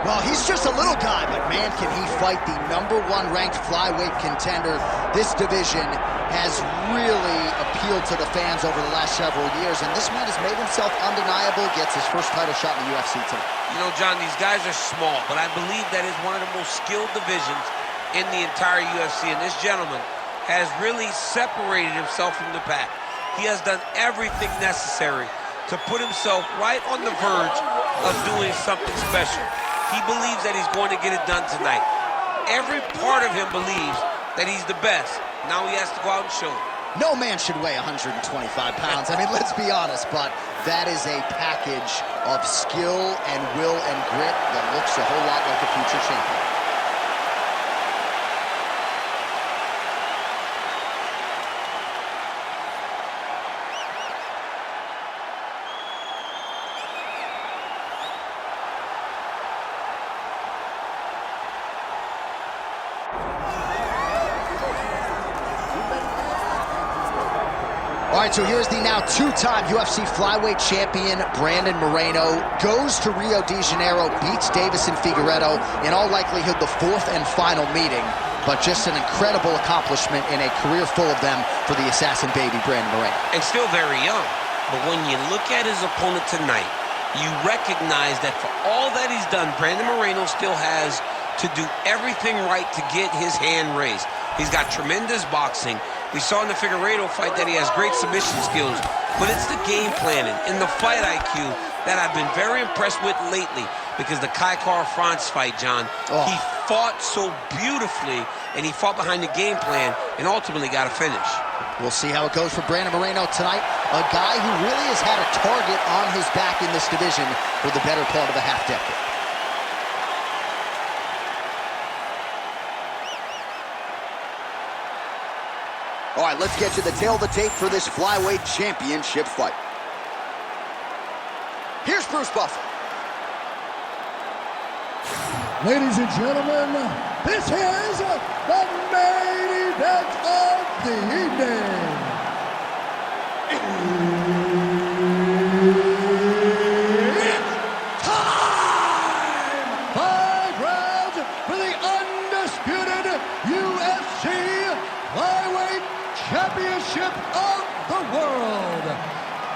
Well, he's just a little guy, but man, can he fight the #1 ranked flyweight contender. This division has really appealed to the fans over the last several years, and this man has made himself undeniable, gets his first title shot in the UFC tonight. You know, John, these guys are small, but I believe that is one of the most skilled divisions in the entire UFC, and this gentleman has really separated himself from the pack. He has done everything necessary to put himself right on the verge of doing something special. He believes that he's going to get it done tonight. Every part of him believes that he's the best. Now he has to go out and show it. No man should weigh 125 pounds. I mean, let's be honest, but that is a package of skill and will and grit that looks a whole lot like a future champion. All right, so here's the now two-time UFC flyweight champion, Brandon Moreno, goes to Rio de Janeiro, beats Davison Figueiredo, in all likelihood the fourth and final meeting, but just an incredible accomplishment in a career full of them for the assassin baby, Brandon Moreno. And still very young, but when you look at his opponent tonight, you recognize that for all that he's done, Brandon Moreno still has to do everything right to get his hand raised. He's got tremendous boxing. We saw in the Figueiredo fight that he has great submission skills, but it's the game planning and the fight IQ that I've been very impressed with lately, because the Kai Kara-France fight, John, he fought so beautifully, and he fought behind the game plan and ultimately got a finish. We'll see how it goes for Brandon Moreno tonight, a guy who really has had a target on his back in this division for the better part of a half-decade. All right, let's get to the tail of the tape for this flyweight championship fight. Here's Bruce Buffer. Ladies and gentlemen, this is the main event of the evening. It's time! 5 rounds for the undisputed UFC flyweight championship of the world.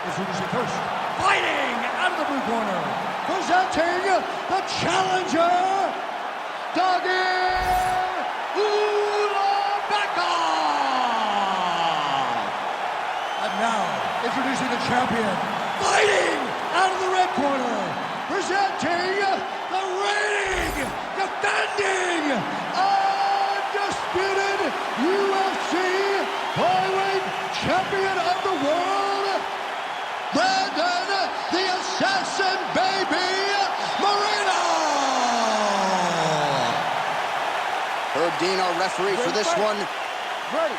Introducing first, fighting out of the blue corner, presenting the challenger, Tagir Ulanbekov. And now, introducing the champion, fighting out of the red corner, presenting the reigning, defending, undisputed UFC flyweight champion of the world, Brandon the Assassin Baby Moreno. Herb Dean, our referee for this one. Ready.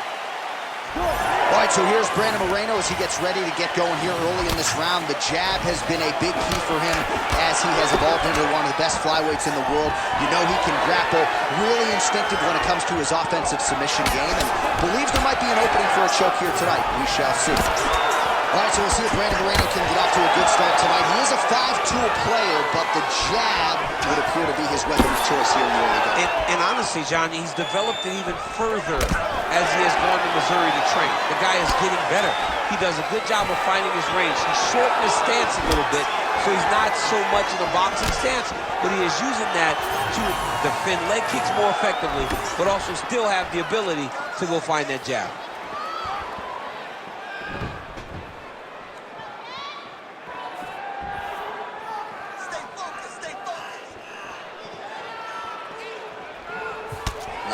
All right, so here's Brandon Moreno as he gets ready to get going here early in this round. The jab has been a big key for him as he has evolved into one of the best flyweights in the world. You know he can grapple, really instinctive when it comes to his offensive submission game, and believes there might be an opening for a choke here tonight. We shall see. All right, so we'll see if Brandon Moreno can get off to a good start tonight. He is a 5-tool player, but the jab would appear to be his weapon of choice here in the early game. And honestly, John, he's developed it even further as he has gone to Missouri to train. The guy is getting better. He does a good job of finding his range. He's shortened his stance a little bit, so he's not so much in a boxing stance, but he is using that to defend leg kicks more effectively, but also still have the ability to go find that jab.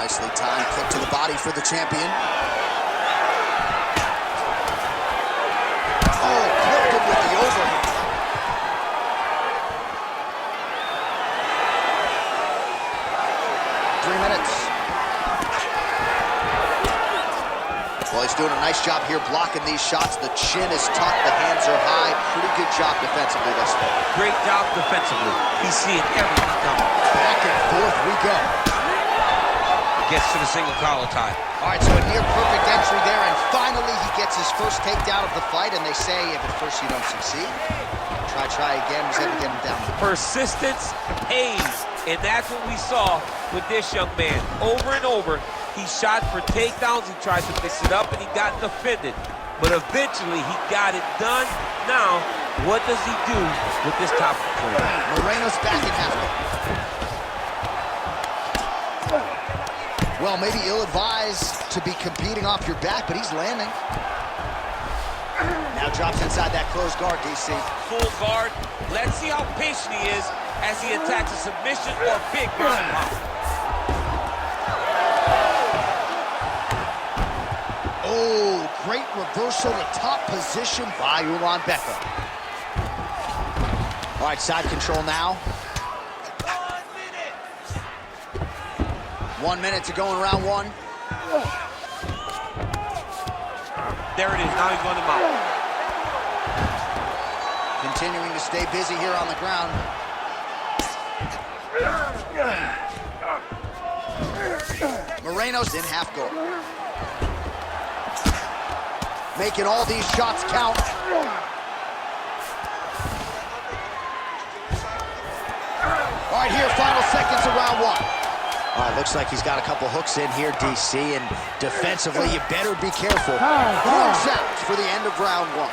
Nicely timed kick to the body for the champion. Oh, clipped him with the overhand. Well, he's doing a nice job here blocking these shots. The chin is tucked, the hands are high. Pretty good job defensively thus far. Great job defensively. He's seeing everything coming. Back and forth we go. Gets to the single collar tie. All right, so a near perfect entry there, and finally he gets his first takedown of the fight, and they say if at first you don't succeed, try again. He's able to get him down. Persistence pays. And that's what we saw with this young man. Over and over, he shot for takedowns, he tried to mix it up, and he got defended. But eventually, he got it done. Now, what does he do with this top control? Moreno's back in half. Well, maybe ill-advised to be competing off your back, but he's landing. Now drops inside that closed guard, DC. Full guard. Let's see how patient he is as he attacks a submission or a big ground and pound. Oh, great reversal to top position by Ulanbekov. All right, side control now. 1 minute to go in round one. There it is, now he's going to mount. Continuing to stay busy here on the ground. Moreno's in half guard. Making all these shots count. All right, here, final seconds of round one. All right, looks like he's got a couple hooks in here, DC, and defensively, you better be careful. Horn sounds for the end of round one.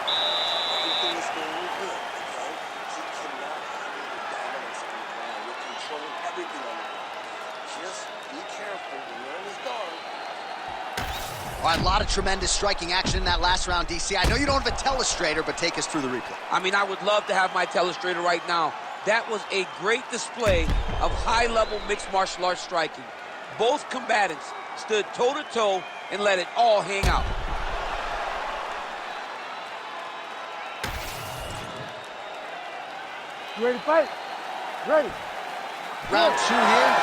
Everything is going good, okay? He cannot handle the dominance on the ground. You're controlling everything on the ground. Just be careful when you're on his guard. All right, a lot of tremendous striking action in that last round, DC. I know you don't have a telestrator, but take us through the replay. I mean, I would love to have my telestrator right now. That was a great display of high-level mixed martial arts striking. Both combatants stood toe-to-toe and let it all hang out. You ready to fight? Ready. Round two here.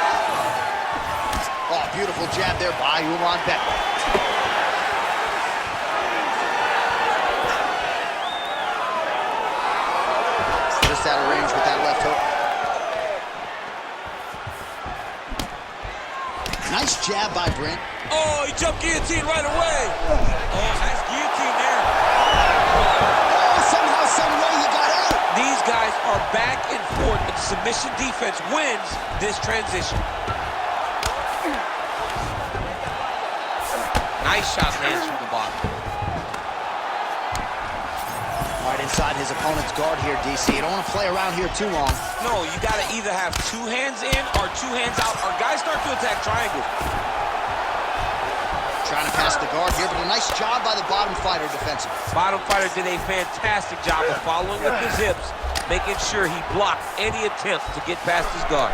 Oh, beautiful jab there by Ulanbekov. Just out of range with that left hook. Nice jab by Brent. Oh, he jumped guillotine right away. Oh, nice guillotine there. Oh, somehow, some way he got out. These guys are back and forth, but submission defense wins this transition. Nice shot lands from the bottom. All right, inside his opponent's guard here, DC. You don't want to play around here too long. No, you got to either have two hands in or two hands out, or guys start to attack triangles. Trying to pass the guard here, but a nice job by the bottom fighter defensively. Bottom fighter did a fantastic job of following with his hips, making sure he blocked any attempt to get past his guard.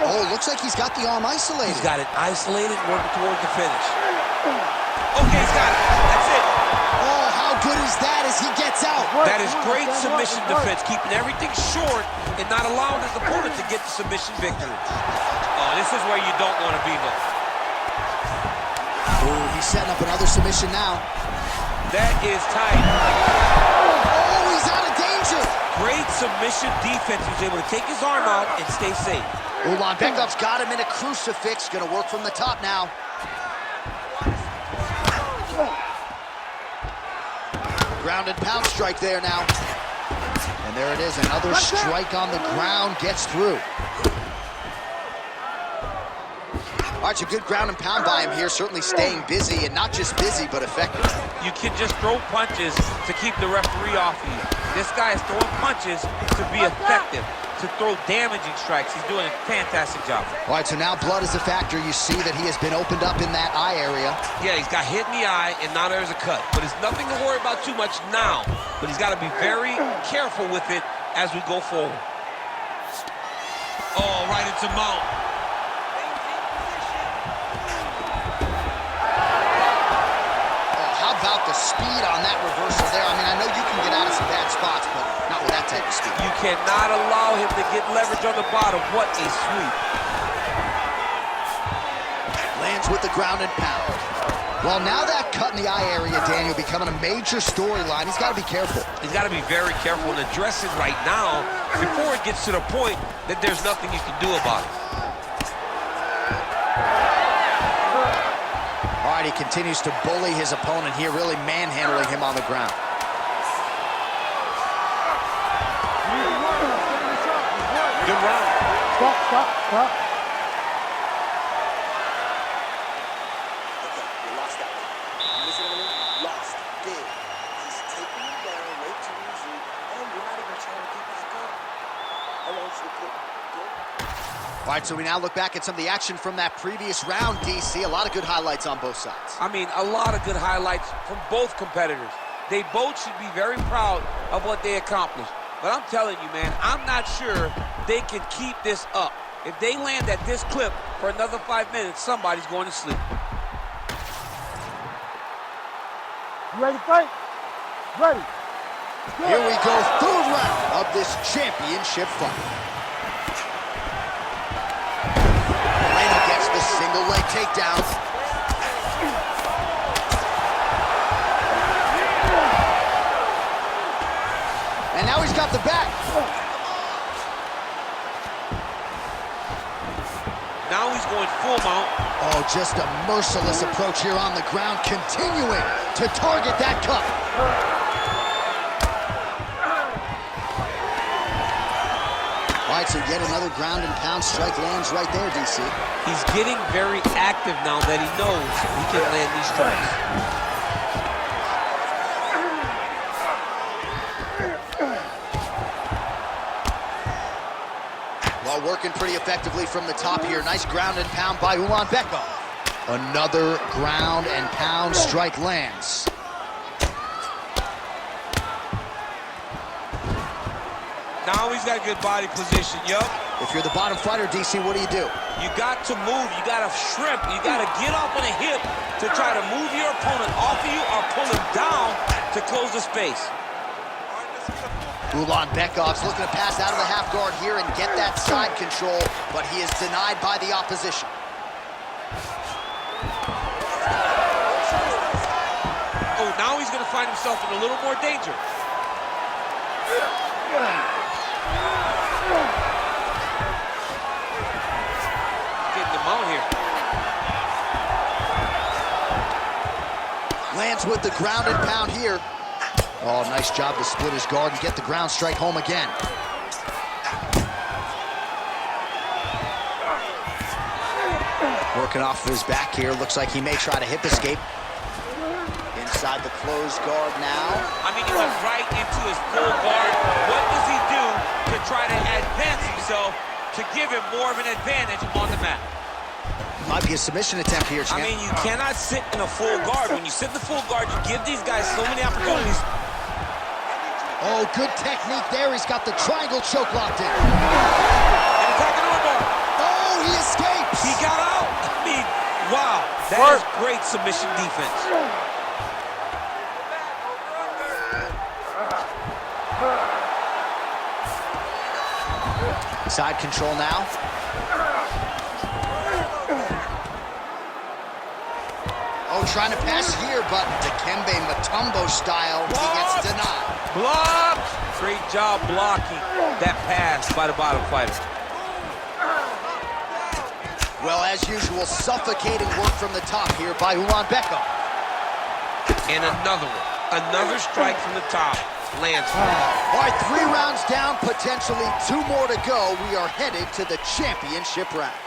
Oh, looks like he's got the arm isolated. He's got it isolated, working towards the finish. Okay, he's got it. That's it. Oh, how good is that as he gets out? That is great submission defense, keeping everything short and not allowing his opponent to get the submission victory. Oh, this is where you don't want to be, though. Oh, he's setting up another submission now. That is tight. Oh, he's out of danger. Great submission defense. He was able to take his arm out and stay safe. Ulanbekov's got him in a crucifix. Gonna work from the top now. Ground and pound strike there now. And there it is, another strike on the ground, gets through. All right, a good ground and pound by him here, certainly staying busy, and not just busy, but effective. You can just throw punches to keep the referee off of you. This guy is throwing punches to be effective, to throw damaging strikes. He's doing a fantastic job. All right, so now blood is a factor. You see that he has been opened up in that eye area. Yeah, he's got hit in the eye, and now there's a cut. But it's nothing to worry about too much now. But he's got to be very careful with it as we go forward. Oh, right into mount. About the speed on that reversal there. I mean, I know you can get out of some bad spots, but not with that type of speed. You cannot allow him to get leverage on the bottom. What a sweep. Lands with the ground and pound. Well, now that cut in the eye area, Daniel, becoming a major storyline. He's got to be careful. He's got to be very careful and address it right now before it gets to the point that there's nothing you can do about it. All right, he continues to bully his opponent here, really manhandling him on the ground. Stop. Okay, we lost that one. You listen to me? Lost. Big. He's taking him down way too easy, and you're not even trying to get back up. I want you to put good. All right, so we now look back at some of the action from that previous round, DC. A lot of good highlights on both sides. I mean, a lot of good highlights from both competitors. They both should be very proud of what they accomplished. But I'm telling you, man, I'm not sure they can keep this up. If they land at this clip for another 5 minutes, somebody's going to sleep. You ready to fight? Ready. Here we go, third round of this championship fight. Moreno gets the single leg takedown. And now he's got the back. Now he's going full mount. Oh, just a merciless approach here on the ground, continuing to target that cup. All right, so yet another ground and pound strike lands right there, DC. He's getting very active now that he knows he can land these strikes. Working pretty effectively from the top here. Nice ground and pound by Ulanbekov. Another ground and pound strike lands. Now he's got good body position, yup. If you're the bottom fighter, DC, what do? You got to move, you got to shrimp, you got to get off on a hip to try to move your opponent off of you or pull him down to close the space. Ulanbekov's looking to pass out of the half guard here and get that side control, but he is denied by the opposition. Oh, now he's going to find himself in a little more danger. Getting him out here. Lands with the ground and pound here. Oh, nice job to split his guard and get the ground strike home again. Working off of his back here. Looks like he may try to hip escape. Inside the closed guard now. I mean, he went right into his full guard. What does he do to try to advance himself to give him more of an advantage on the mat? Might be a submission attempt here, champ. I mean, you cannot sit in a full guard. When you sit in the full guard, you give these guys so many opportunities. Oh, good technique there. He's got the triangle choke locked in. And attacking armbar. Oh, he escapes. He got out. I mean, wow. That is great submission defense. Side control now. Oh, trying to pass here, but Dikembe Mutombo style, he gets denied. Block! Great job blocking that pass by the bottom fighter. Well, as usual, suffocating work from the top here by Ulanbekov. And another one. Another strike from the top. Lands. All right, 3 rounds down, potentially 2 more to go. We are headed to the championship rounds.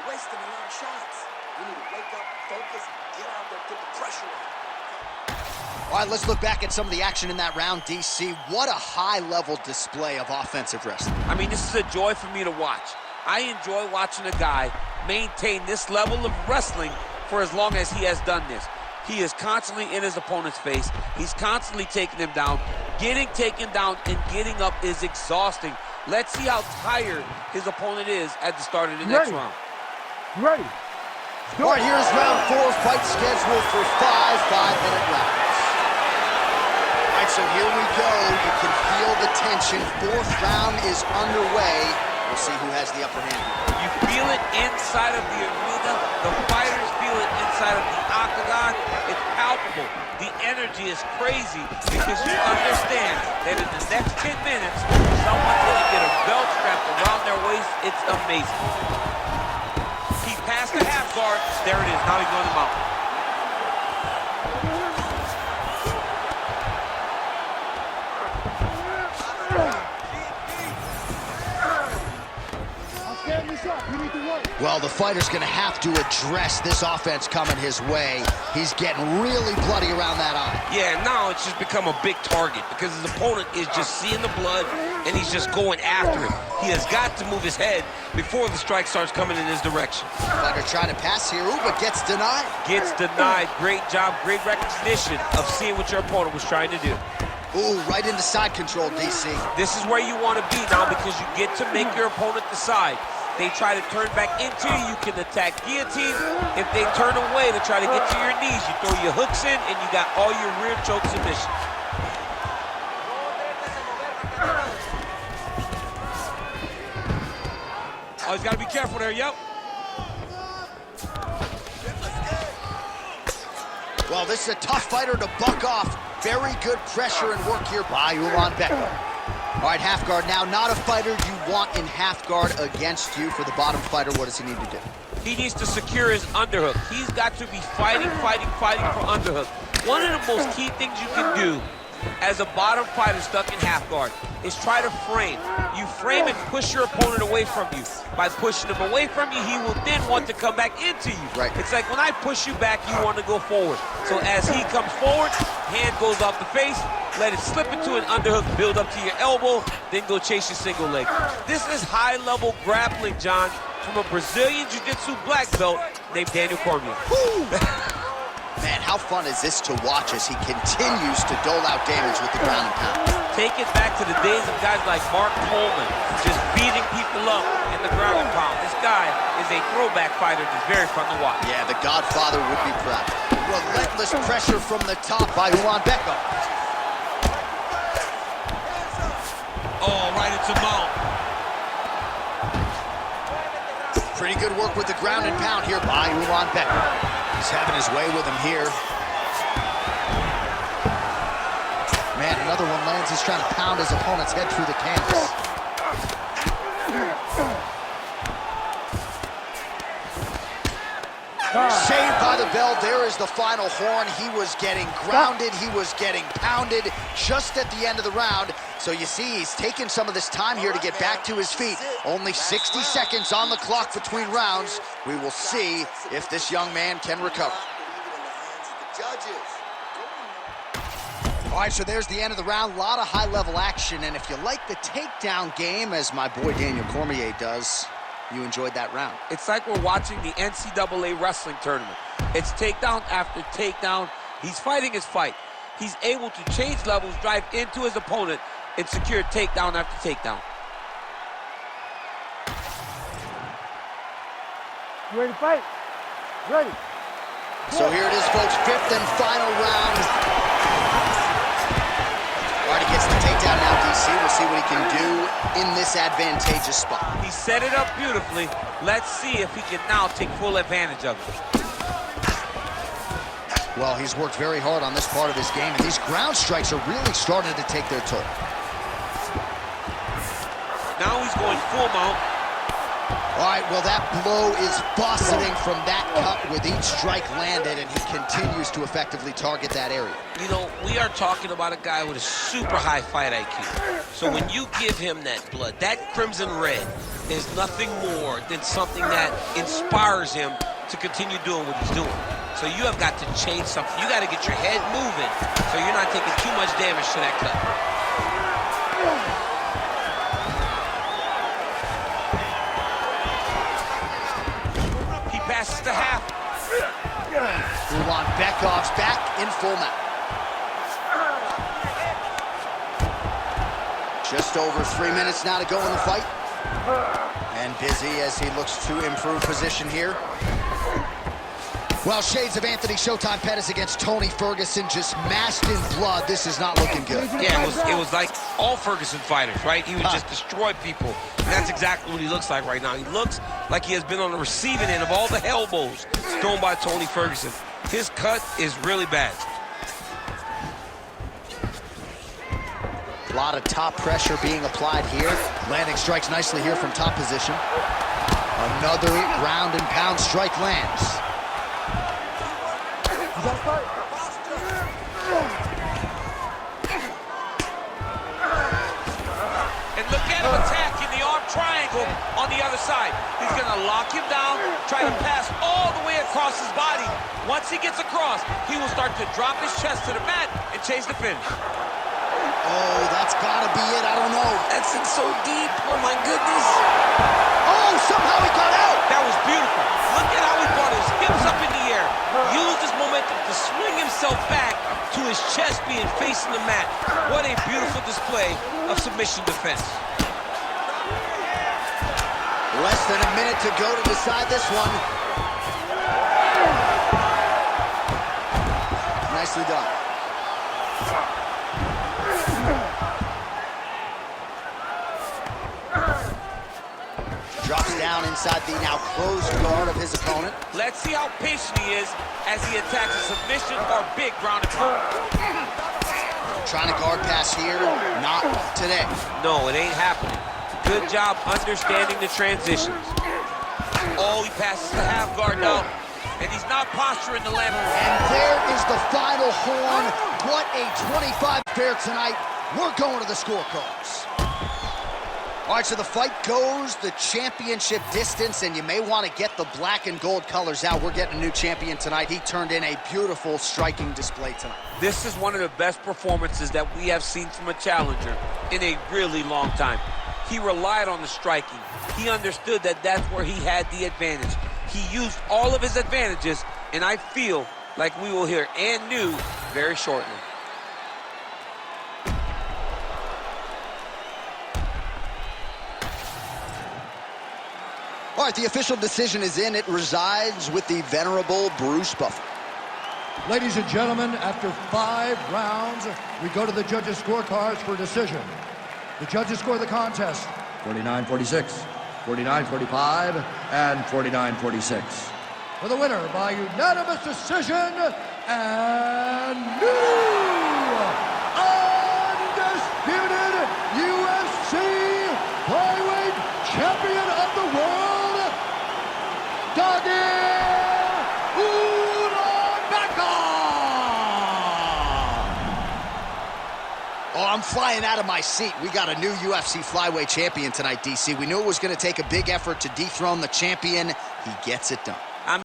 Wasting a lot of shots. You need to wake up, focus, get out there, put the pressure on. All right, let's look back at some of the action in that round, DC. What a high-level display of offensive wrestling. I mean, this is a joy for me to watch. I enjoy watching a guy maintain this level of wrestling for as long as he has done this. He is constantly in his opponent's face. He's constantly taking him down. Getting taken down and getting up is exhausting. Let's see how tired his opponent is at the start of the next round. Ready. All right, here's round 4, fight scheduled for 5 5-minute rounds. All right, so here we go. You can feel the tension. 4th round is underway. We'll see who has the upper hand. You feel it inside of the arena. The fighters feel it inside of the octagon. It's palpable. The energy is crazy because you understand that in the next 10 minutes, someone's going to get a belt strapped around their waist. It's amazing. Past the half guard, there it is. Now he's going to mount. Well, the fighter's gonna have to address this offense coming his way. He's getting really bloody around that eye. Yeah, now it's just become a big target because his opponent is just seeing the blood and he's just going after it. He has got to move his head before the strike starts coming in his direction. Fighter trying to pass here, ooh, but gets denied. Gets denied. Great job, great recognition of seeing what your opponent was trying to do. Ooh, right into side control, DC. This is where you want to be now because you get to make your opponent decide. They try to turn back into you, you can attack guillotine. If they turn away to try to get to your knees, you throw your hooks in and you got all your rear choke submissions. Oh, he's got to be careful there, yep. Well, this is a tough fighter to buck off. Very good pressure and work here by Ulanbekov. All right, half guard now. Not a fighter you want in half guard against you. For the bottom fighter, what does he need to do? He needs to secure his underhook. He's got to be fighting for underhook. One of the most key things you can do as a bottom fighter stuck in half guard is try to frame. You frame and push your opponent away from you. By pushing him away from you, he will then want to come back into you. Right. It's like when I push you back, you want to go forward. So as he comes forward, hand goes off the face, let it slip into an underhook, build up to your elbow, then go chase your single leg. This is high-level grappling, John, from a Brazilian Jiu-Jitsu black belt named Daniel Cormier. Man, how fun is this to watch as he continues to dole out damage with the ground and pound? Take it back to the days of guys like Mark Coleman, just beating people up in the ground and pound. This guy is a throwback fighter that's very fun to watch. Yeah, the Godfather would be proud. Relentless pressure from the top by Ulanbekov. Oh, right into mount. Pretty good work with the ground and pound here by Ulanbekov. He's having his way with him here. Man, another one lands. He's trying to pound his opponent's head through the canvas. Saved by the bell. There is the final horn. He was getting grounded. He was getting pounded just at the end of the round. So you see, he's taking some of this time here to get back to his feet. Only 60 seconds on the clock between rounds. We will see if this young man can recover. All right, so there's the end of the round. A lot of high-level action, and if you like the takedown game, as my boy Daniel Cormier does, you enjoyed that round. It's like we're watching the NCAA wrestling tournament. It's takedown after takedown. He's fighting his fight. He's able to change levels, drive into his opponent, and secure takedown after takedown. You ready to fight? Ready. So here it is, folks, fifth and final round. Already gets the takedown now, DC. We'll see what he can do in this advantageous spot. He set it up beautifully. Let's see if he can now take full advantage of it. Well, he's worked very hard on this part of his game, and these ground strikes are really starting to take their toll. Now he's going full mount. All right, well, that blow is bussing from that cut with each strike landed, and he continues to effectively target that area. You know, we are talking about a guy with a super high fight IQ. So when you give him that blood, that crimson red is nothing more than something that inspires him to continue doing what he's doing. So you have got to change something. You got to get your head moving so you're not taking too much damage to that cut. Passes to half. Ulanbekov's back in full mount. Just over 3 minutes now to go in the fight. And busy as he looks to improve position here. Well, shades of Anthony Showtime Pettis against Tony Ferguson, just masked in blood. This is not looking good. Yeah, it was like all Ferguson fighters, right? He would just destroy people. And that's exactly what he looks like right now. He looks like he has been on the receiving end of all the elbows thrown by Tony Ferguson. His cut is really bad. A lot of top pressure being applied here. Landing strikes nicely here from top position. Another ground and pound strike lands. And look at him attacking the arm triangle on the other side. He's going to lock him down, try to pass all the way across his body. Once he gets across, he will start to drop his chest to the mat and chase the finish. Oh, that's gotta be it. I don't know. That's it so deep. Oh, my goodness. Oh, somehow he got out. That was beautiful. Look at how he brought his hips up in the air. Used his momentum to swing himself back to his chest being facing the mat. What a beautiful display of submission defense. Less than a minute to go to decide this one. Nicely done. Drops down inside the now closed guard of his opponent. Let's see how patient he is as he attacks a submission or big ground and pound. Trying to guard pass here, not today. No, it ain't happening. Good job understanding the transitions. Oh, he passes the half guard now, and he's not posturing the lamp. And there is the final horn. What a 25 fair tonight. We're going to the scorecards. All right, so the fight goes the championship distance, and you may want to get the black and gold colors out. We're getting a new champion tonight. He turned in a beautiful striking display tonight. This is one of the best performances that we have seen from a challenger in a really long time. He relied on the striking. He understood that that's where he had the advantage. He used all of his advantages, and I feel like we will hear and new very shortly. All right, the official decision is in. It resides with the venerable Bruce Buffer. Ladies and gentlemen, after 5 rounds, we go to the judges' scorecards for decision. The judges score the contest 49-46, 49-45, and 49-46. For the winner by unanimous decision, and new undisputed UFC flyweight champion of the world, Tagir Ulanbekov! Oh, I'm flying out of my seat. We got a new UFC flyweight champion tonight, DC. We knew it was going to take a big effort to dethrone the champion. He gets it done.